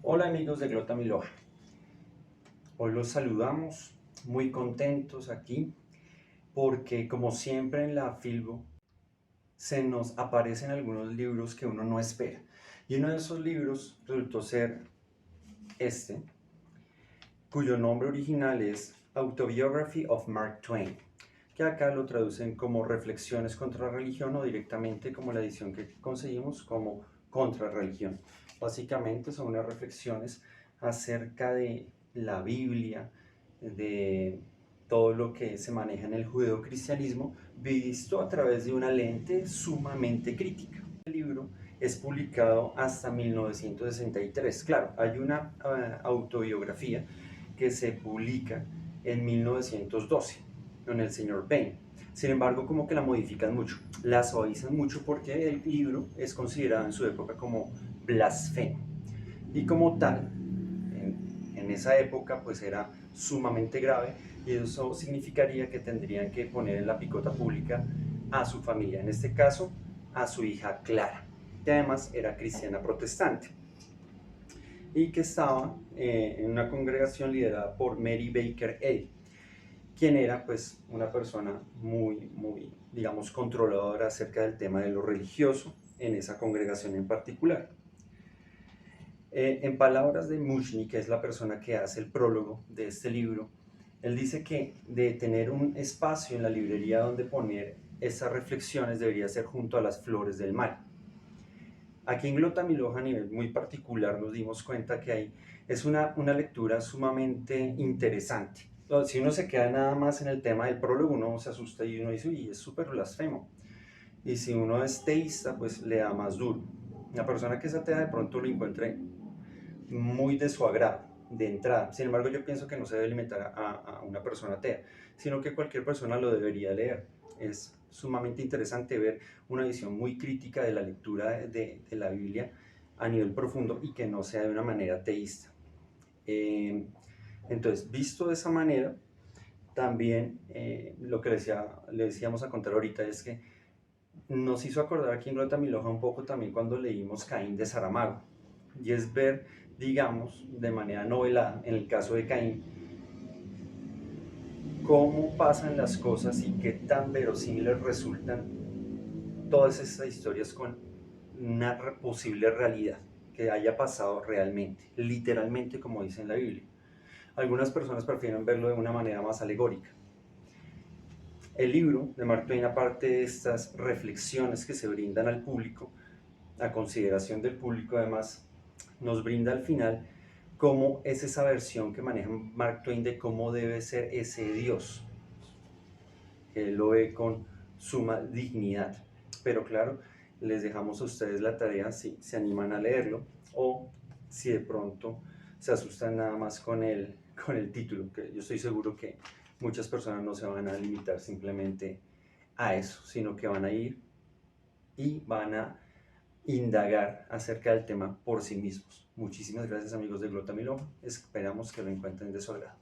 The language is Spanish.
Hola amigos de Glota Miloja, hoy los saludamos muy contentos aquí porque como siempre en la Filbo se nos aparecen algunos libros que uno no espera y uno de esos libros resultó ser este, cuyo nombre original es Autobiography of Mark Twain, que acá lo traducen como Reflexiones contra la religión o directamente como la edición que conseguimos como Contra religión. Básicamente son unas reflexiones acerca de la Biblia, de todo lo que se maneja en el judeocristianismo, visto a través de una lente sumamente crítica. El libro es publicado hasta 1963. Claro, hay una autobiografía que se publica en 1912 con el señor Bain. Sin embargo, como que la modifican mucho, la suavizan mucho porque el libro es considerado en su época como blasfemo. Y como tal, en esa época pues era sumamente grave y eso significaría que tendrían que poner en la picota pública a su familia, en este caso a su hija Clara, que además era cristiana protestante y que estaba en una congregación liderada por Mary Baker Eddy, quien era pues una persona muy, digamos, controladora acerca del tema de lo religioso en esa congregación en particular. En palabras de Mushni, que es la persona que hace el prólogo de este libro, él dice que de tener un espacio en la librería donde poner esas reflexiones debería ser junto a las flores del mal. Aquí en Glota Miloja, a nivel muy particular, nos dimos cuenta que es una lectura sumamente interesante. Si uno se queda nada más en el tema del prólogo, uno se asusta y uno dice, uy, es súper blasfemo. Y si uno es teísta, pues le da más duro. La persona que es atea de pronto lo encuentre muy de su agrado, de entrada. Sin embargo, yo pienso que no se debe limitar a una persona atea, sino que cualquier persona lo debería leer. Es sumamente interesante ver una visión muy crítica de la lectura de la Biblia a nivel profundo y que no sea de una manera teísta. Entonces, visto de esa manera, también lo que le decíamos a contar ahorita es que nos hizo acordar aquí en Glota Miloja un poco también cuando leímos Caín de Saramago, y es ver, digamos, de manera novelada, en el caso de Caín, cómo pasan las cosas y qué tan verosímiles resultan todas estas historias con una posible realidad, que haya pasado realmente, literalmente como dice en la Biblia. Algunas personas prefieren verlo de una manera más alegórica. El libro de Mark Twain, aparte de estas reflexiones que se brindan al público, a consideración del público, además, nos brinda al final cómo es esa versión que maneja Mark Twain de cómo debe ser ese Dios, que él lo ve con suma dignidad. Pero claro, les dejamos a ustedes la tarea si se animan a leerlo o si de pronto se asustan nada más con el título, que yo estoy seguro que muchas personas no se van a limitar simplemente a eso, sino que van a ir y van a indagar acerca del tema por sí mismos. Muchísimas gracias amigos de Glota Miloja, esperamos que lo encuentren de su agrado.